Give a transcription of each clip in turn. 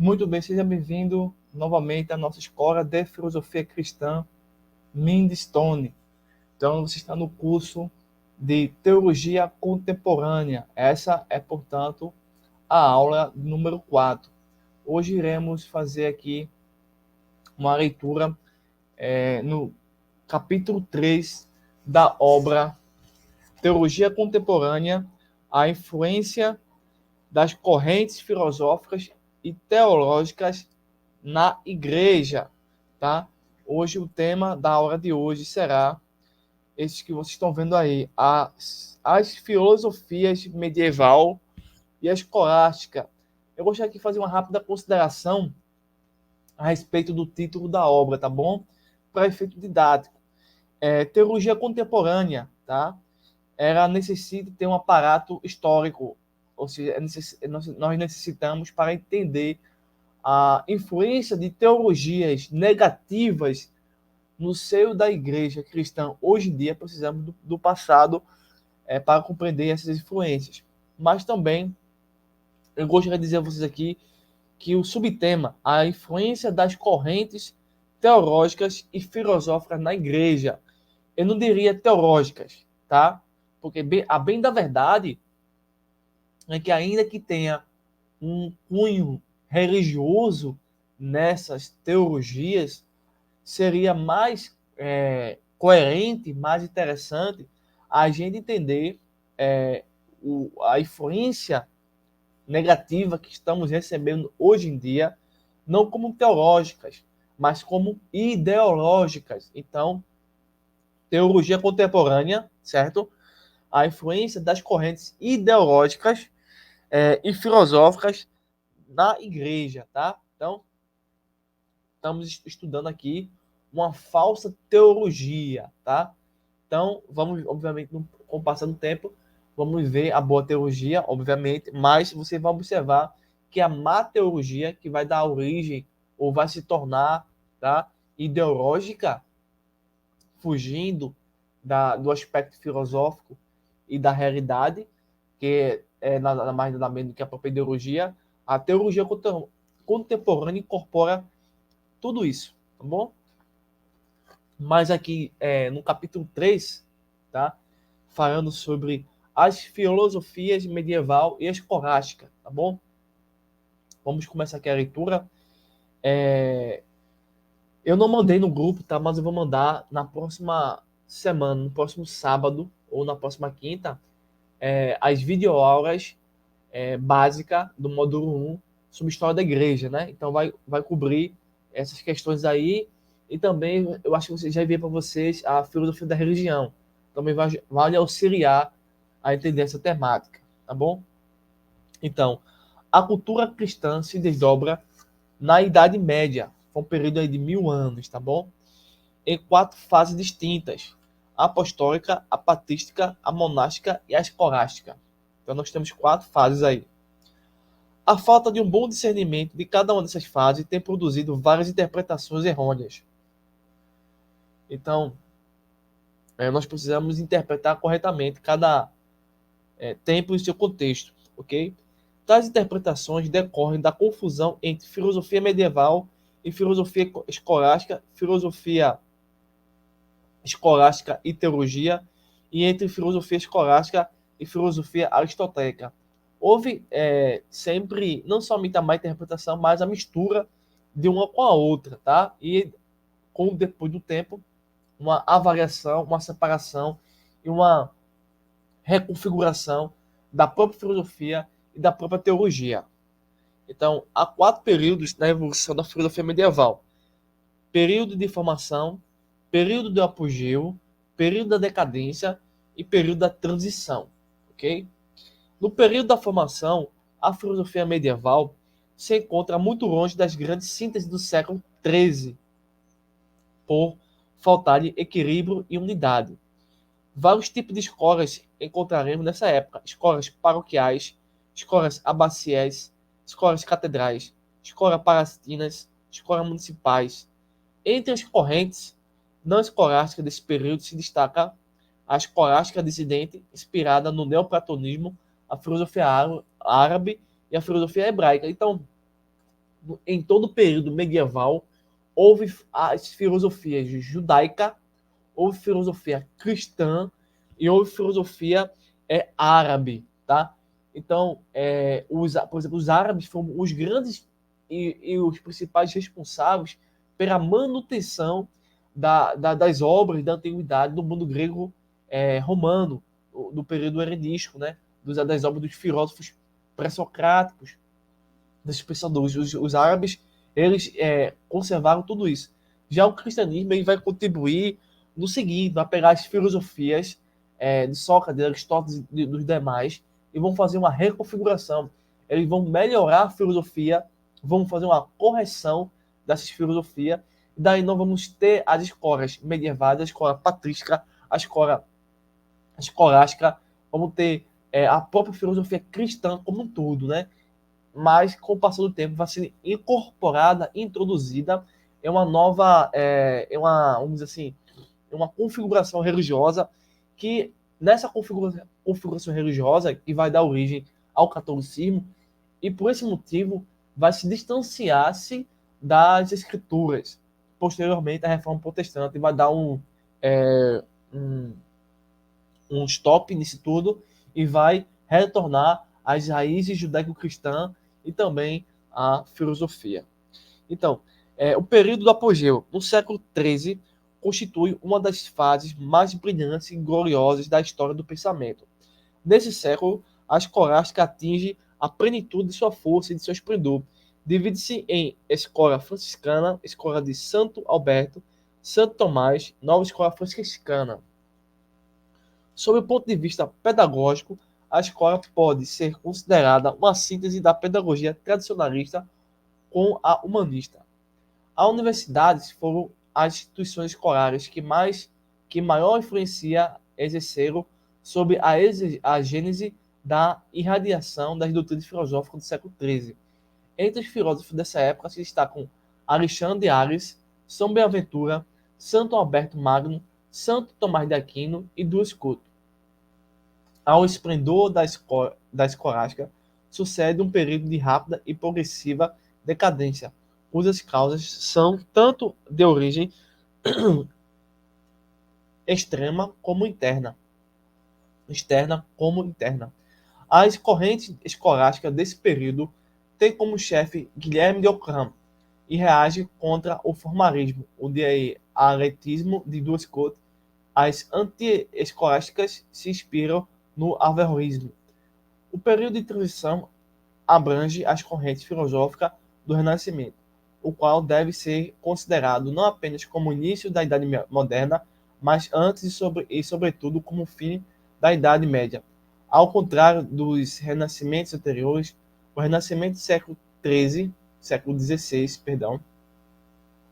Muito bem, seja bem-vindo novamente à nossa escola de filosofia cristã Mindstone. Então, você está no curso de teologia contemporânea. Essa é, portanto, a aula número 4. Hoje iremos fazer aqui uma leitura no capítulo 3 da obra Teologia Contemporânea, a influência das correntes filosóficas e teológicas na igreja, tá? Hoje o tema da aula de hoje será esse que vocês estão vendo aí, as filosofias medieval e a escolástica. Eu gostaria de fazer uma rápida consideração a respeito do título da obra, tá bom? Para efeito didático. Teologia contemporânea, tá? Ela necessita ter um aparato histórico, ou seja, nós necessitamos para entender a influência de teologias negativas no seio da igreja cristã. Hoje em dia, precisamos do passado para compreender essas influências. Mas também, eu gostaria de dizer a vocês aqui que o subtema, a influência das correntes teológicas e filosóficas na igreja. Eu não diria teológicas, tá? Porque a bem da verdade é que ainda que tenha um cunho religioso nessas teologias, seria mais coerente, mais interessante a gente entender a influência negativa que estamos recebendo hoje em dia, não como teológicas, mas como ideológicas. Então, teologia contemporânea, certo? A influência das correntes ideológicas e filosóficas na igreja, tá? Então, estamos estudando aqui uma falsa teologia, tá? Então, vamos, obviamente, com o passar do tempo, vamos ver a boa teologia, obviamente, mas você vai observar que a má teologia, que vai dar origem ou vai se tornar, tá, ideológica, fugindo do aspecto filosófico e da realidade, que é nada mais nada menos do que a própria ideologia, a teologia contemporânea incorpora tudo isso, tá bom? Mas aqui no capítulo 3, tá? Falando sobre as filosofias medieval e escolástica, tá bom? Vamos começar aqui a leitura. Eu não mandei no grupo, tá? Mas eu vou mandar na próxima semana, no próximo sábado ou na próxima quinta, as videoaulas básica do módulo 1 sobre história da igreja, né? Então vai cobrir essas questões aí e também eu acho que você já enviei para vocês a filosofia da religião. Também vai lhe auxiliar a entender essa temática, tá bom? Então, a cultura cristã se desdobra na Idade Média, foi um período aí de 1000 anos, tá bom? Em 4 fases distintas: a apostólica, a patrística, a monástica e a escolástica. Então nós temos 4 fases aí. A falta de um bom discernimento de cada uma dessas fases tem produzido várias interpretações errôneas. Então, nós precisamos interpretar corretamente cada tempo e seu contexto, ok? Tais interpretações decorrem da confusão entre filosofia medieval e filosofia escolástica e teologia, e entre filosofia escolástica e filosofia aristotélica. Houve sempre, não somente a má interpretação, mas a mistura de uma com a outra, tá? E depois do tempo, uma avaliação, uma separação e uma reconfiguração da própria filosofia e da própria teologia. Então, há 4 períodos na evolução da filosofia medieval: período de formação, período do apogeu, período da decadência e período da transição, ok? No período da formação, a filosofia medieval se encontra muito longe das grandes sínteses do século XIII, por faltar de equilíbrio e unidade. Vários tipos de escolas encontraremos nessa época: escolas paroquiais, escolas abaciais, escolas catedrais, escolas palastinas, escolas municipais. Entre as correntes não escolásticas desse período se destaca a escolástica dissidente, inspirada no neoplatonismo, a filosofia árabe e a filosofia hebraica. Então, em todo o período medieval, houve as filosofias judaica, houve filosofia cristã e houve filosofia árabe, tá? Então, por exemplo, os árabes foram os grandes e os principais responsáveis pela manutenção das obras da antiguidade do mundo grego romano, do período helenístico, né? Das obras dos filósofos pré-socráticos, dos pensadores. Os árabes, eles conservaram tudo isso. Já o cristianismo, ele vai contribuir no seguinte, vai pegar as filosofias de Sócrates, de Aristóteles e dos demais e vão fazer uma reconfiguração. Eles vão melhorar a filosofia, vão fazer uma correção dessas filosofias, e daí nós vamos ter as escolas medievais, a escola patrística, a escola escolástica, vamos ter a própria filosofia cristã como um todo, né? Mas com o passar do tempo vai ser incorporada, introduzida em uma nova, vamos dizer assim, uma configuração religiosa que nessa configuração religiosa que vai dar origem ao catolicismo e por esse motivo vai se distanciar-se das escrituras. Posteriormente, a reforma protestante vai dar um, um stop nisso tudo e vai retornar às raízes judaico-cristã e também à filosofia. Então, o período do apogeu, no século XIII, constitui uma das fases mais brilhantes e gloriosas da história do pensamento. Nesse século, a escolástica atinge a plenitude de sua força e de seu esplendor. Divide-se em escola franciscana, escola de Santo Alberto, Santo Tomás, nova escola franciscana. Sob o ponto de vista pedagógico, a escola pode ser considerada uma síntese da pedagogia tradicionalista com a humanista. As universidades foram as instituições escolares que maior influência exerceram sobre a gênese da irradiação das doutrinas filosóficas do século XIII. Entre os filósofos dessa época se destacam Alexandre de Ares, São Boaventura, Santo Alberto Magno, Santo Tomás de Aquino e Duas Couto. Ao esplendor da escolástica sucede um período de rápida e progressiva decadência, cujas causas são tanto de origem extrema como interna, externa como interna. As correntes escolásticas desse período têm como chefe Guilherme de Ockham e reage contra o formalismo, o dialetismo de Duas Couto. As anti-escolásticas se inspiram no averroísmo. O período de transição abrange as correntes filosóficas do Renascimento, o qual deve ser considerado não apenas como o início da Idade Moderna, mas antes e sobretudo como o fim da Idade Média. Ao contrário dos renascimentos anteriores, o Renascimento do século XVI,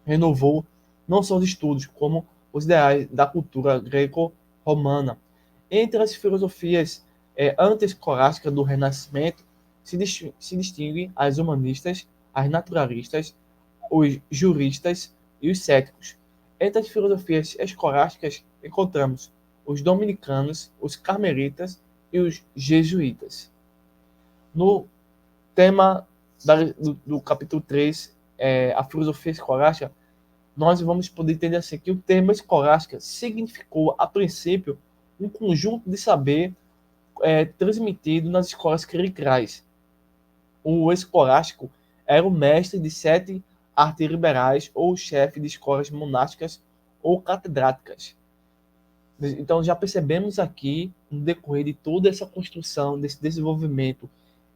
renovou não só os estudos, como os ideais da cultura greco-romana. Entre as filosofias anti-escolásticas do Renascimento se distinguem as humanistas, as naturalistas, os juristas e os céticos. Entre as filosofias escolásticas encontramos os dominicanos, os carmelitas e os jesuítas. No tema do capítulo 3, a filosofia escolástica, nós vamos poder entender assim que o termo escolástica significou, a princípio, um conjunto de saber transmitido nas escolas clericais. O escolástico era o mestre de 7 artes liberais ou o chefe de escolas monásticas ou catedráticas. Então já percebemos aqui, no decorrer de toda essa construção, desse desenvolvimento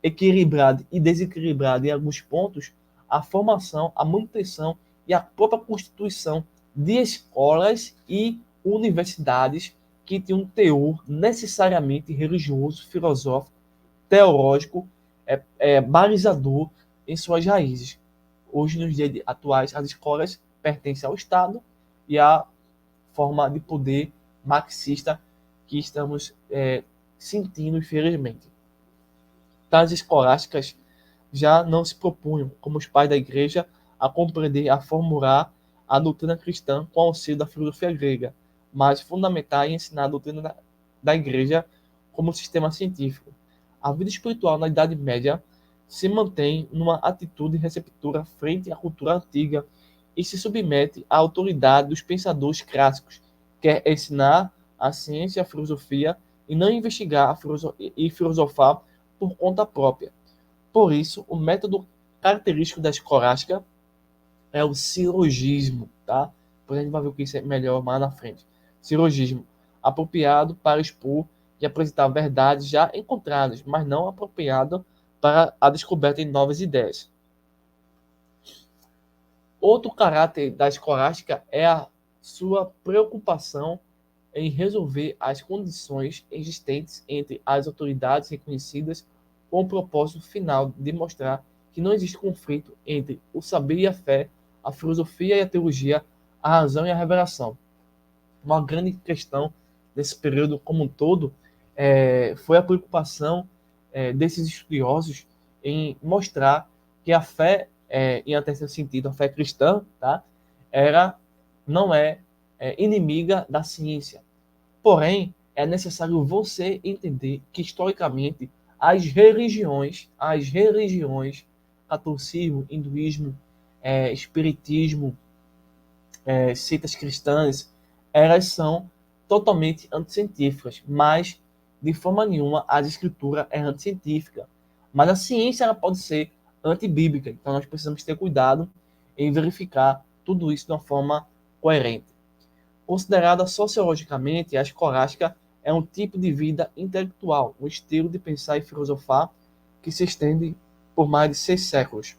equilibrado e desequilibrado em alguns pontos, a formação, a manutenção e a própria constituição de escolas e universidades que tinham um teor necessariamente religioso, filosófico, teológico, balizador em suas raízes. Hoje, nos dias atuais, as escolas pertencem ao Estado e à forma de poder marxista que estamos sentindo, infelizmente. Tais escolásticas já não se propunham, como os pais da igreja, a compreender, a formular a doutrina cristã com auxílio da filosofia grega, mas fundamentar e ensinar a doutrina da igreja como sistema científico. A vida espiritual na Idade Média se mantém numa atitude receptora frente à cultura antiga e se submete à autoridade dos pensadores clássicos, quer ensinar a ciência e a filosofia e não investigar e filosofar por conta própria. Por isso, o método característico da escolástica é o silogismo, tá? Depois a gente vai ver o que isso é melhor mais na frente. Silogismo, apropriado para expor e apresentar verdades já encontradas, mas não apropriado para a descoberta de novas ideias. Outro caráter da escolástica é a sua preocupação em resolver as condições existentes entre as autoridades reconhecidas com o propósito final de mostrar que não existe conflito entre o saber e a fé, a filosofia e a teologia, a razão e a revelação. Uma grande questão desse período como um todo foi a preocupação desses estudiosos em mostrar que a fé, em até certo sentido, a fé cristã, tá, não é inimiga da ciência. Porém, é necessário você entender que, historicamente, as religiões, catolicismo, hinduísmo, espiritismo, seitas cristãs, elas são totalmente anticientíficas, mas de forma nenhuma a escritura é anticientífica. Mas a ciência ela pode ser antibíblica, então nós precisamos ter cuidado em verificar tudo isso de uma forma coerente. Considerada sociologicamente, a escolástica é um tipo de vida intelectual, um estilo de pensar e filosofar que se estende por mais de 6 séculos.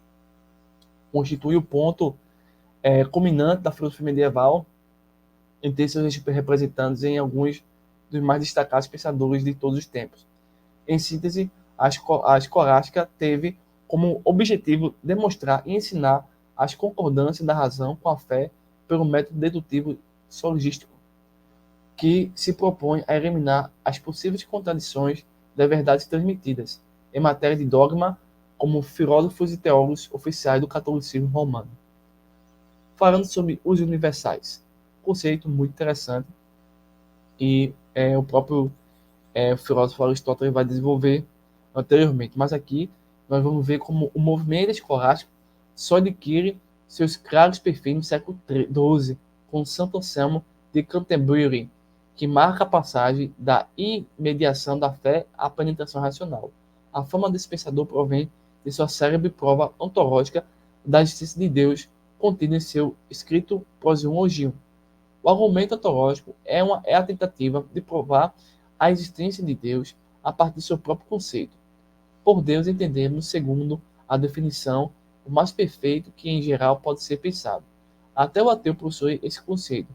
Constitui o ponto culminante da filosofia medieval em ter seus representantes em alguns dos mais destacados pensadores de todos os tempos. Em síntese, a escolástica teve como objetivo demonstrar e ensinar as concordâncias da razão com a fé pelo método dedutivo sologístico, que se propõe a eliminar as possíveis contradições das verdades transmitidas em matéria de dogma como filósofos e teólogos oficiais do catolicismo romano. Falando sobre os universais, conceito muito interessante e o próprio filósofo Aristóteles vai desenvolver anteriormente, mas aqui nós vamos ver como o movimento escolástico só adquire seus claros perfis no século XII, com Santo Anselmo de Canterbury, que marca a passagem da imediação da fé à penetração racional. A fama desse pensador provém de sua célebre prova ontológica da existência de Deus, contida em seu escrito Proseuologium. O argumento ontológico é a tentativa de provar a existência de Deus a partir do seu próprio conceito. Por Deus entendemos, segundo a definição, o mais perfeito que em geral pode ser pensado. Até o ateu possui esse conceito,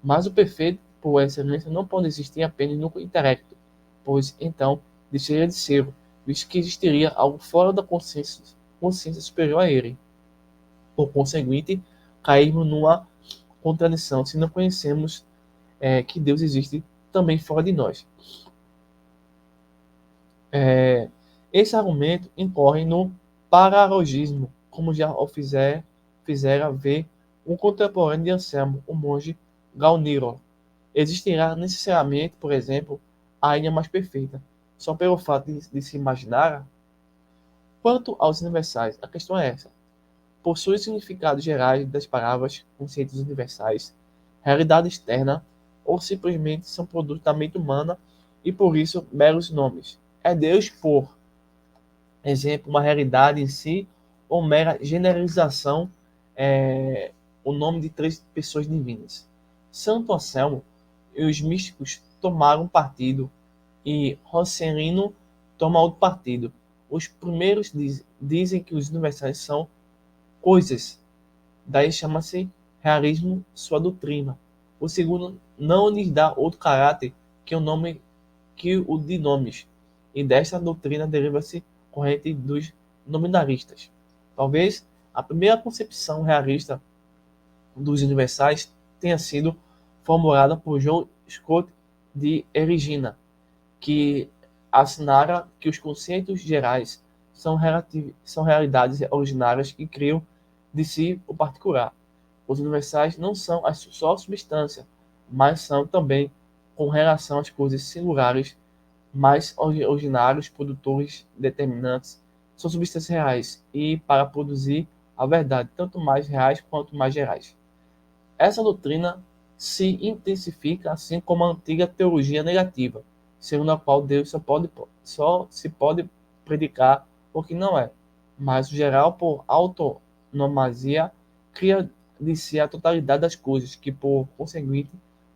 mas o perfeito, por excelência, não pode existir apenas no intelecto, pois então deixaria de ser, visto que existiria algo fora da consciência superior a ele. Por conseguinte, caímos numa contradição se não conhecemos que Deus existe também fora de nós. Esse argumento incorre no paralogismo, como já fizera ver um contemporâneo de Anselmo, o monge Galniro. Existirá necessariamente, por exemplo, a ilha mais perfeita, só pelo fato de se imaginar? Quanto aos universais, a questão é essa. Possuem significados gerais das palavras, conceitos universais, realidade externa, ou simplesmente são produtos da mente humana e por isso meros nomes. É Deus, por exemplo, uma realidade em si ou mera generalização, o nome de 3 pessoas divinas. Santo Anselmo e os místicos tomaram partido e Rossellino toma outro partido. Os primeiros dizem que os universais são coisas, daí chama-se realismo sua doutrina. O segundo não lhes dá outro caráter que o de nomes, e desta doutrina deriva-se corrente dos nominalistas. Talvez a primeira concepção realista dos universais tenha sido formulada por John Scott de Erigena, que assinara que os conceitos gerais são realidades originárias que criam de si o particular. Os universais não são só substância, mas são também, com relação às coisas singulares, mais originários, produtores determinantes são substâncias reais e para produzir a verdade, tanto mais reais quanto mais gerais. Essa doutrina se intensifica, assim como a antiga teologia negativa, segundo a qual Deus só se pode predicar o que não é, mas o geral, por autonomazia, cria de si a totalidade das coisas, que por conseguinte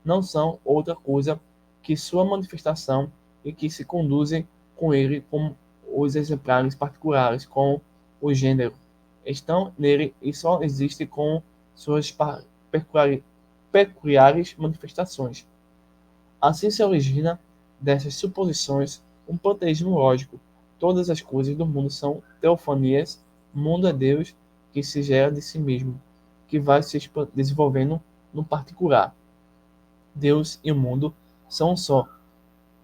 não são outra coisa que sua manifestação e que se conduzem com ele como os exemplares particulares, com o gênero. Estão nele e só existe com suas peculiares manifestações. Assim se origina dessas suposições um panteísmo lógico. Todas as coisas do mundo são teofanias, o mundo é Deus que se gera de si mesmo, que vai se desenvolvendo no particular. Deus e o mundo são um só,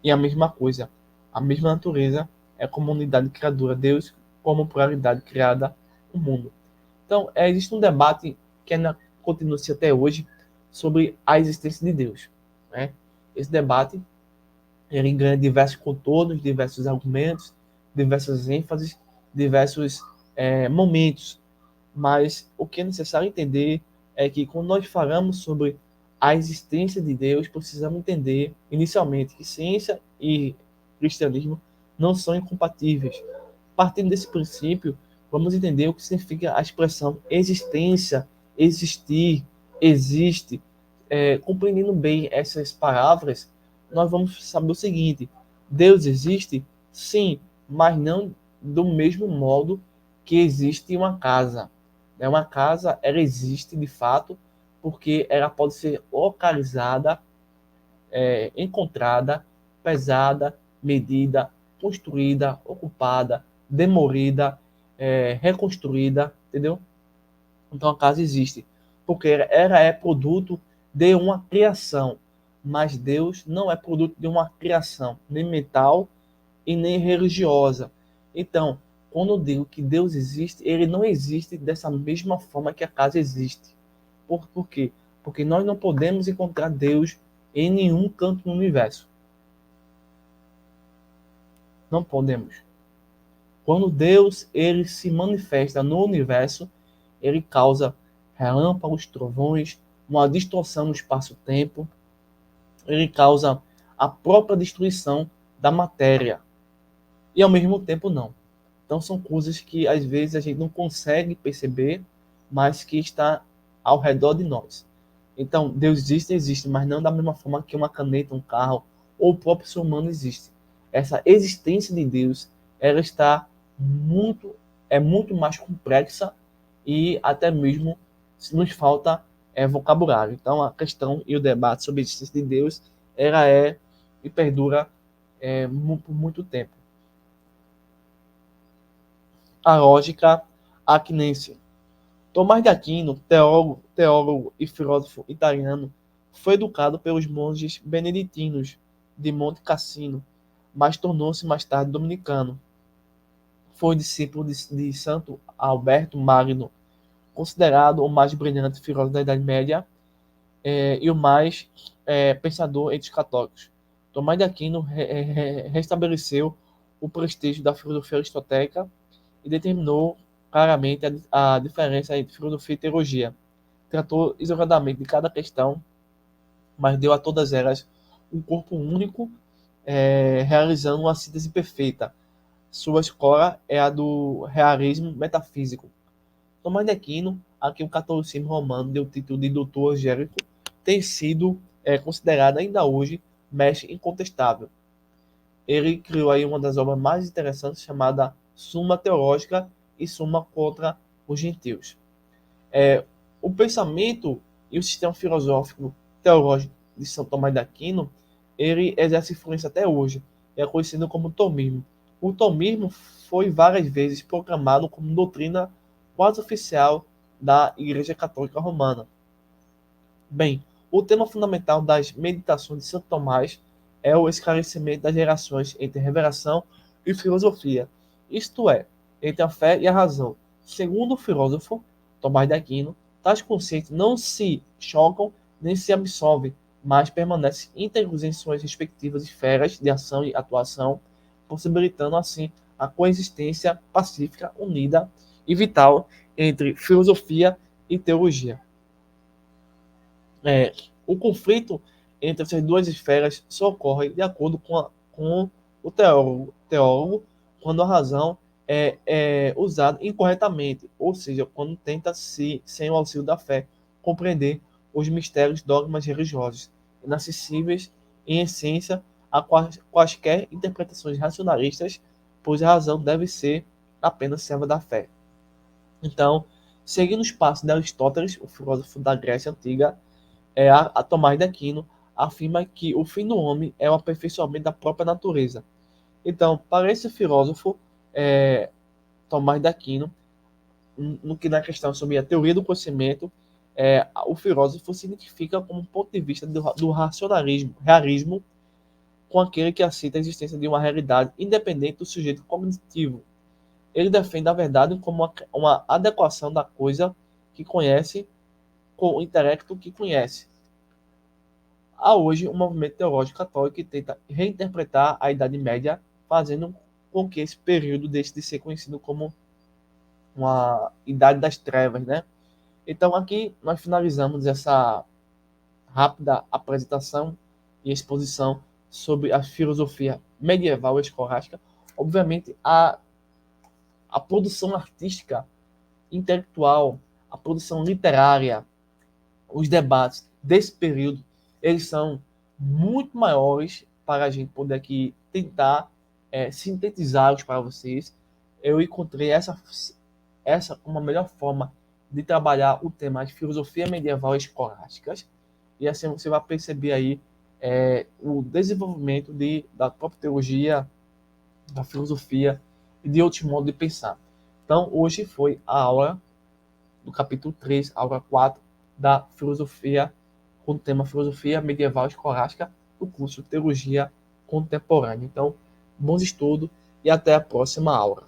e a mesma coisa. A mesma natureza é como unidade criadora, Deus como pluralidade criada, o mundo. Então, existe um debate que ainda continua-se até hoje sobre a existência de Deus. Né? Esse debate ele ganha diversos contornos, diversos argumentos, diversas ênfases, diversos momentos. Mas o que é necessário entender é que quando nós falamos sobre a existência de Deus, precisamos entender, inicialmente, que ciência e cristianismo não são incompatíveis. Partindo desse princípio, vamos entender o que significa a expressão existência, existir, existe. Compreendendo bem essas palavras, nós vamos saber o seguinte: Deus existe? Sim, mas não do mesmo modo que existe uma casa. Uma casa, ela existe de fato, porque ela pode ser localizada, encontrada, pesada, medida, construída, ocupada, demolida, reconstruída, entendeu? Então a casa existe, porque ela é produto de uma criação, mas Deus não é produto de uma criação, nem mental e nem religiosa. Então, quando eu digo que Deus existe, ele não existe dessa mesma forma que a casa existe. Por quê? Porque nós não podemos encontrar Deus em nenhum canto do universo. Não podemos. Quando Deus ele se manifesta no universo, ele causa relâmpagos, trovões, uma distorção no espaço-tempo, ele causa a própria destruição da matéria. E ao mesmo tempo não. Então são coisas que às vezes a gente não consegue perceber, mas que está ao redor de nós. Então Deus existe, mas não da mesma forma que uma caneta, um carro ou o próprio ser humano existe. Essa existência de Deus, ela está muito mais complexa e até mesmo nos falta vocabulário. Então a questão e o debate sobre a existência de Deus, ela e perdura por muito tempo. A lógica aquinense. Tomás de Aquino, teólogo e filósofo italiano, foi educado pelos monges beneditinos de Monte Cassino, mas tornou-se mais tarde dominicano. Foi discípulo de Santo Alberto Magno, considerado o mais brilhante filósofo da Idade Média e o mais pensador entre os católicos. Tomás de Aquino restabeleceu o prestígio da filosofia aristotélica e determinou claramente a diferença entre filosofia e teologia. Tratou isoladamente de cada questão, mas deu a todas elas um corpo único, realizando uma síntese perfeita. Sua escola é a do realismo metafísico. Tomás de Aquino, a quem o catolicismo romano deu o título de doutor angélico, tem sido considerado ainda hoje mestre incontestável. Ele criou aí uma das obras mais interessantes chamada Suma Teológica e Suma contra os Gentios. O pensamento e o sistema filosófico teológico de São Tomás de Aquino, ele exerce influência até hoje. É conhecido como tomismo. O tomismo foi várias vezes proclamado como doutrina quase oficial da Igreja Católica Romana. Bem, o tema fundamental das meditações de Santo Tomás é o esclarecimento das relações entre revelação e filosofia, isto é, entre a fé e a razão. Segundo o filósofo Tomás de Aquino, tais conceitos não se chocam nem se absolvem, mas permanecem íntegros em suas respectivas esferas de ação e atuação, possibilitando assim a coexistência pacífica, unida e vital entre filosofia e teologia. O conflito entre essas duas esferas só ocorre de acordo com o teólogo quando a razão é usada incorretamente, ou seja, quando tenta-se, sem o auxílio da fé, compreender os mistérios dogmas religiosos, inacessíveis em essência a quaisquer interpretações racionalistas, pois a razão deve ser apenas serva da fé. Então, seguindo os passos de Aristóteles, o filósofo da Grécia Antiga, a Tomás de Aquino afirma que o fim do homem é o aperfeiçoamento da própria natureza. Então, para esse filósofo, Tomás de Aquino, no que na questão sobre a teoria do conhecimento, o filósofo se identifica como um ponto de vista do racionalismo, realismo, com aquele que aceita a existência de uma realidade independente do sujeito cognitivo. Ele defende a verdade como uma adequação da coisa que conhece com o intelecto que conhece. Há hoje um movimento teológico católico que tenta reinterpretar a Idade Média, fazendo com que esse período deixe de ser conhecido como uma Idade das Trevas, né? Então aqui nós finalizamos essa rápida apresentação e exposição sobre a filosofia medieval escolástica. Obviamente a produção artística, intelectual, a produção literária, os debates desse período, eles são muito maiores para a gente poder aqui tentar sintetizá-los para vocês. Eu encontrei essa uma melhor forma de trabalhar o tema de filosofia medieval e escolásticas, e assim você vai perceber aí o desenvolvimento da própria teologia, da filosofia e de outros modos de pensar. Então, hoje foi a aula do capítulo 3, aula 4, da filosofia, com o tema filosofia medieval escolástica, do curso Teologia Contemporânea. Então, bons estudos e até a próxima aula.